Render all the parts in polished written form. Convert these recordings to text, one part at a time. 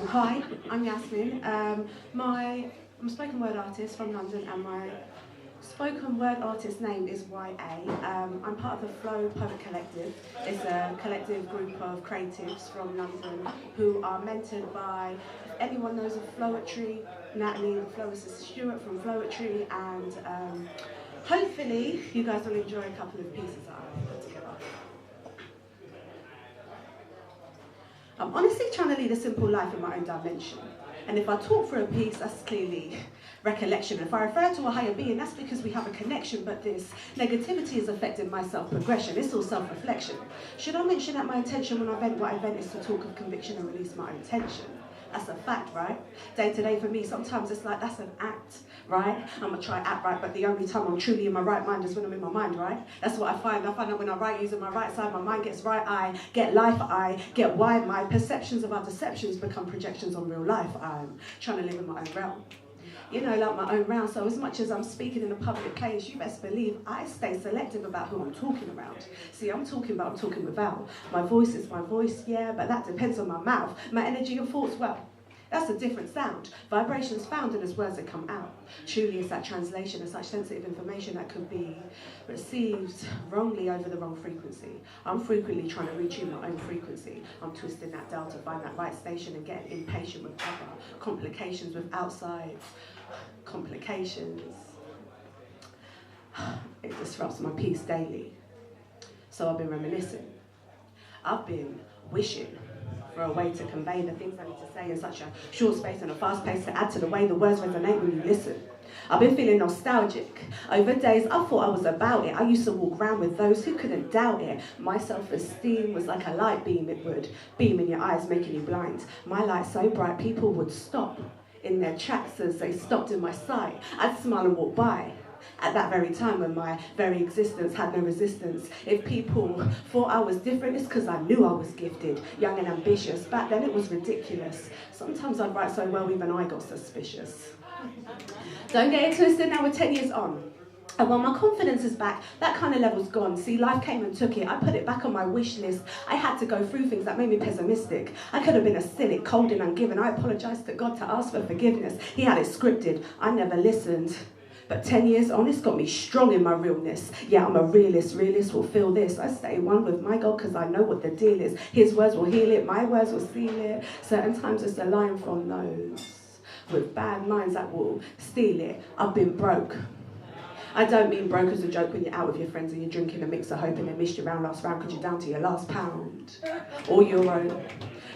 Hi, I'm Yasmin. I'm a spoken word artist from London, and my spoken word artist name is YA. I'm part of the Flow Poet Collective. It's a collective group of creatives from London who are mentored by, if anyone knows of Flowetry, Natalie, the florist Stewart from Flowetry, and hopefully you guys will enjoy a couple of pieces that I've put together. I'm honestly trying to lead a simple life in my own dimension. And if I talk for a piece, that's clearly recollection. If I refer to a higher being, that's because we have a connection, but this negativity is affecting my self-progression. It's all self-reflection. Should I mention that my intention when I vent what I vent is to talk of conviction and release my own tension? That's a fact, right? Day to day for me, sometimes it's like, that's an act, right? I'm gonna try act right, but the only time I'm truly in my right mind is when I'm in my mind, right? That's what I find. I find that when I write using my right side, my mind gets right, I get life, I get wide. My perceptions of our deceptions become projections on real life. I'm trying to live in my own realm. You know, like my own realm. So as much as I'm speaking in a public place, you best believe I stay selective about who I'm talking around. See, I'm talking without. My voice is my voice, yeah, but that depends on my mouth. My energy and thoughts, well, that's a different sound. Vibrations found in as words that come out. Truly, it's that translation of such sensitive information that could be received wrongly over the wrong frequency. I'm frequently trying to retune my own frequency. I'm twisting that dial to find that right station and getting impatient with other complications with outside complications. It disrupts my peace daily. So I've been reminiscing. I've been wishing for a way to convey the things I need to say in such a short space and a fast pace to add to the way the words resonate when you listen. I've been feeling nostalgic. Over days, I thought I was about it. I used to walk around with those who couldn't doubt it. My self-esteem was like a light beam. It would beam in your eyes, making you blind. My light so bright, people would stop in their tracks as they stopped in my sight. I'd smile and walk by. At that very time when my very existence had no resistance. If people thought I was different, it's because I knew I was gifted, young and ambitious. Back then it was ridiculous. Sometimes I'd write so well even I got suspicious. Don't get it twisted, now we're 10 years on. And while my confidence is back, that kind of level's gone. See, life came and took it. I put it back on my wish list. I had to go through things that made me pessimistic. I could have been a cynic, cold and ungiven. I apologized to God to ask for forgiveness. He had it scripted. I never listened. But 10 years on, it's got me strong in my realness. Yeah, I'm a realist. Realists will feel this. I stay one with my God because I know what the deal is. His words will heal it. My words will seal it. Certain times it's a line from those with bad minds that will steal it. I've been broke. I don't mean broke as a joke when you're out with your friends and you're drinking a mix of hope and they missed you round last round because you're down to your last pound or euro.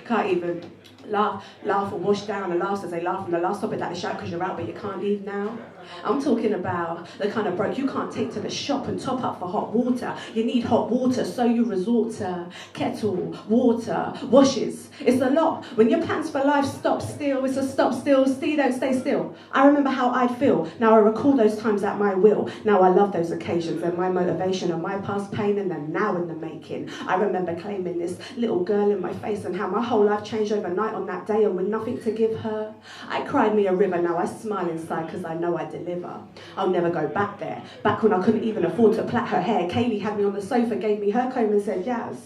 Can't even laugh or wash down and laugh as they laugh from the last topic that they shout because you're out but you can't leave now. I'm talking about the kind of broke you can't take to the shop and top up for hot water. You need hot water, so you resort to kettle, water, washes. It's a lot. When your plans for life stop still, it's a stop still, don't stay still. I remember how I'd feel. Now I recall those times at my will. Now I love those occasions and my motivation and my past pain and then now in the making. I remember claiming this little girl in my face and how my whole life changed overnight on that day and with nothing to give her. I cried me a river, now I smile inside because I know I deliver. I'll never go back there. Back when I couldn't even afford to plait her hair. Kaylee had me on the sofa, gave me her comb and said, Yaz,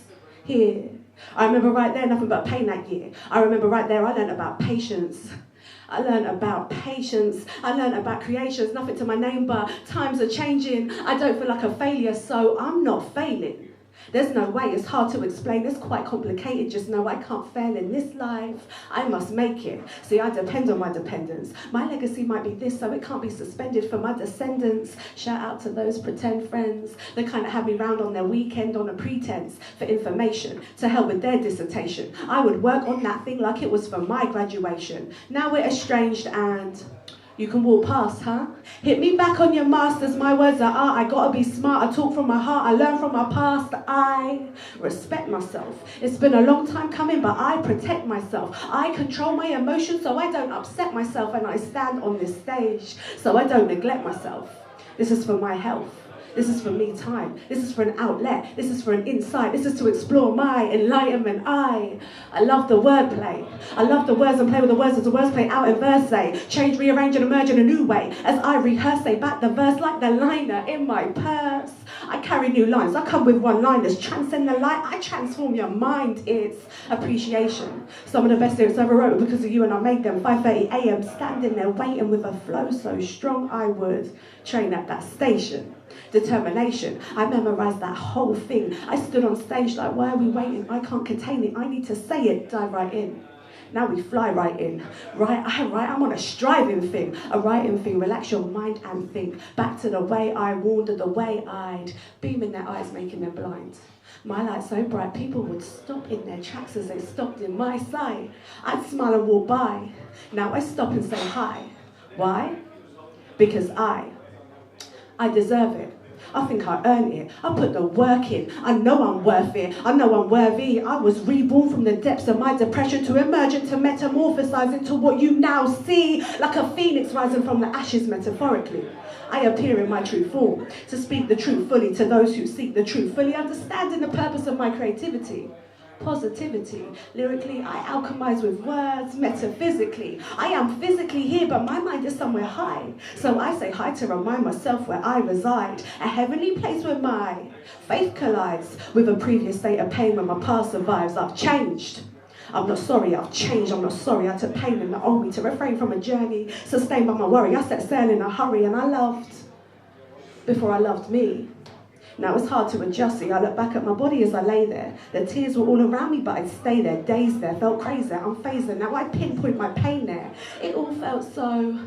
here. I remember right there, nothing but pain that year. I remember right there, I learned about patience. I learned about patience. I learned about creations, nothing to my name, but times are changing. I don't feel like a failure, so I'm not failing. There's no way, it's hard to explain, it's quite complicated, just know I can't fail in this life, I must make it. See, I depend on my dependents. My legacy might be this, so it can't be suspended for my descendants. Shout out to those pretend friends, the kind that have me round on their weekend on a pretense for information, to help with their dissertation. I would work on that thing like it was for my graduation. Now we're estranged and you can walk past, huh? Hit me back on your masters, my words are art. I gotta be smart, I talk from my heart, I learn from my past. I respect myself. It's been a long time coming, but I protect myself. I control my emotions so I don't upset myself, and I stand on this stage so I don't neglect myself. This is for my health. This is for me time. This is for an outlet. This is for an insight. This is to explore my enlightenment. I love the wordplay. I love the words and play with the words as the words play out in verse. Change, rearrange and emerge in a new way. As I rehearse, back the verse like the liner in my purse. I carry new lines. I come with one-liners. Transcend the light. I transform your mind. It's appreciation. Some of the best lyrics I ever wrote because of you, and I made them. 5:30 a.m. standing there waiting with a flow so strong I would train at that station. Determination. I memorized that whole thing. I stood on stage like, why are we waiting? I can't contain it. I need to say it. Dive right in. Now we fly right in. I'm on a striving thing. A writing thing. Relax your mind and think. Back to the way I warned, the way I'd beam in their eyes, making them blind. My light so bright, people would stop in their tracks as they stopped in my sight. I'd smile and walk by. Now I stop and say hi. Why? Because I deserve it. I think I earned it. I put the work in. I know I'm worth it. I know I'm worthy. I was reborn from the depths of my depression to emerge and to metamorphosize into what you now see, like a phoenix rising from the ashes metaphorically. I appear in my true form, to speak the truth fully to those who seek the truth, fully understanding the purpose of my creativity. Positivity. Lyrically, I alchemize with words. Metaphysically, I am physically here, but my mind is somewhere high. So I say hi to remind myself where I reside, a heavenly place where my faith collides with a previous state of pain when my past survives. I've changed. I'm not sorry, I've changed. I'm not sorry, I took pain and that owed me to refrain from a journey sustained by my worry. I set sail in a hurry and I loved before I loved me. Now it's hard to adjust. See, I look back at my body as I lay there. The tears were all around me, but I'd stay there, days there, felt crazy, unfazed. Now I pinpoint my pain there. It all felt so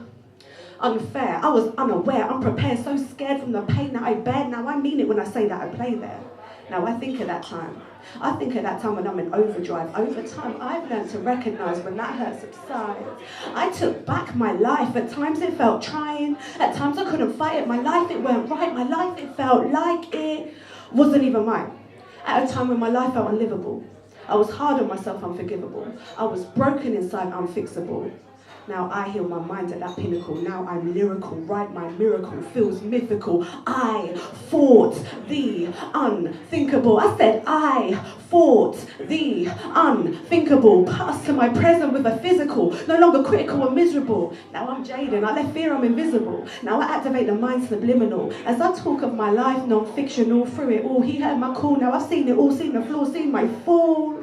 unfair. I was unaware, unprepared, so scared from the pain that I bear. Now I mean it when I say that I play there. Now I think of that time. I think of that time when I'm in overdrive. Over time, I've learned to recognize when that hurt subsides. I took back my life. At times it felt trying. At times I couldn't fight it. My life, it weren't right. My life, it felt like it wasn't even mine. At a time when my life felt unlivable. I was hard on myself, unforgivable. I was broken inside, unfixable. Now I heal my mind at that pinnacle. Now I'm lyrical, right? My miracle feels mythical. I fought the unthinkable. I said I fought the unthinkable. Past to my present with a physical. No longer critical and miserable. Now I'm jaded. I left fear, I'm invisible. Now I activate the mind subliminal. As I talk of my life, non-fictional, through it all. He heard my call. Now I've seen it all. Seen the flaw, seen my fall.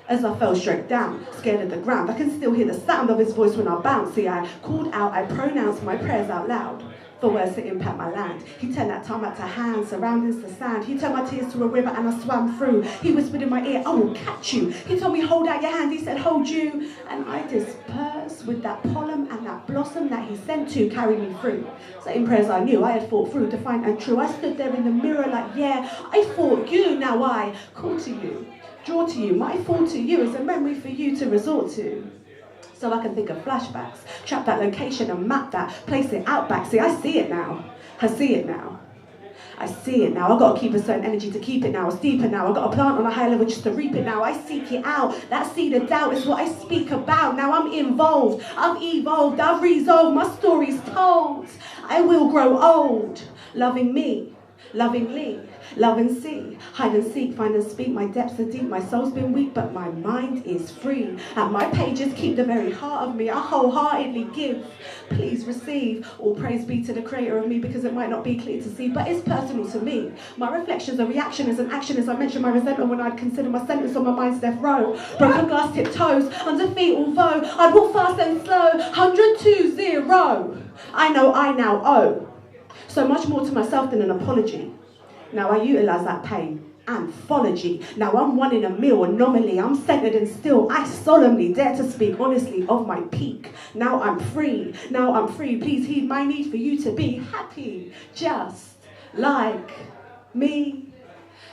As I fell straight down, scared of the ground, I can still hear the sound of his voice when I bounce. See, I called out, I pronounced my prayers out loud for words to impact my land. He turned that time out to hands, surroundings to sand. He turned my tears to a river and I swam through. He whispered in my ear, I will catch you. He told me, hold out your hand. He said, hold you. And I dispersed with that pollen and that blossom that he sent to carry me through. So in prayers I knew I had fought through, defiant and true. I stood there in the mirror like, yeah, I fought you. Now I call to you. Draw to you, my fall to you is a memory for you to resort to. So I can think of flashbacks, trap that location and map that, place it out back. See, I see it now. I see it now. I see it now. I've got to keep a certain energy to keep it now. It's deeper now. I've got to plant on a higher level just to reap it now. I seek it out. That seed of doubt is what I speak about. Now I'm involved. I've evolved. I've resolved. My story's told. I will grow old. Loving me. Lovingly. Love and see, hide and seek, find and speak. My depths are deep, my soul's been weak, but my mind is free. And my pages keep the very heart of me. I wholeheartedly give. Please receive. All praise be to the creator of me, because it might not be clear to see, but it's personal to me. My reflections are reaction is an action as I mention my resentment when I'd consider my sentence on my mind's death row. Broken glass tipped toes, under feet although I'd walk fast and slow. 100-2-0. I know I now owe so much more to myself than an apology. Now I utilise that pain. Anthology. Now I'm one in a mil anomaly. I'm centered and still. I solemnly dare to speak honestly of my peak. Now I'm free. Now I'm free. Please heed my need for you to be happy. Just like me.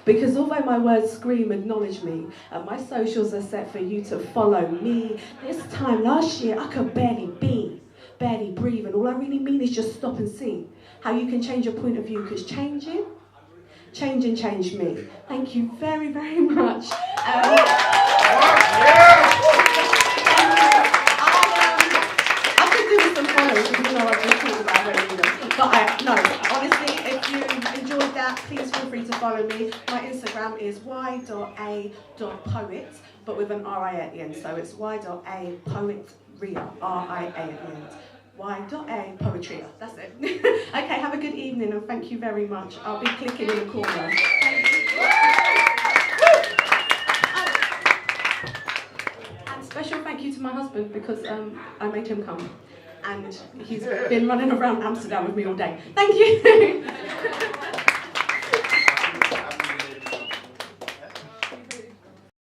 Because although my words scream, acknowledge me, and my socials are set for you to follow me. This time last year I could barely breathe, and all I really mean is just stop and see how you can change your point of view, because changing changed me. Thank you very, very much. I could do with some follows, even though I've just talked about it. But honestly, if follow me. My Instagram is y.a.poet, but with an R-I at the end. So it's y.a.poetria, R-I-A at the end. Y.A poetria. That's it. Okay, have a good evening and thank you very much. I'll be clicking in the corner. And special thank you to my husband because I made him come. And he's been running around Amsterdam with me all day. Thank you.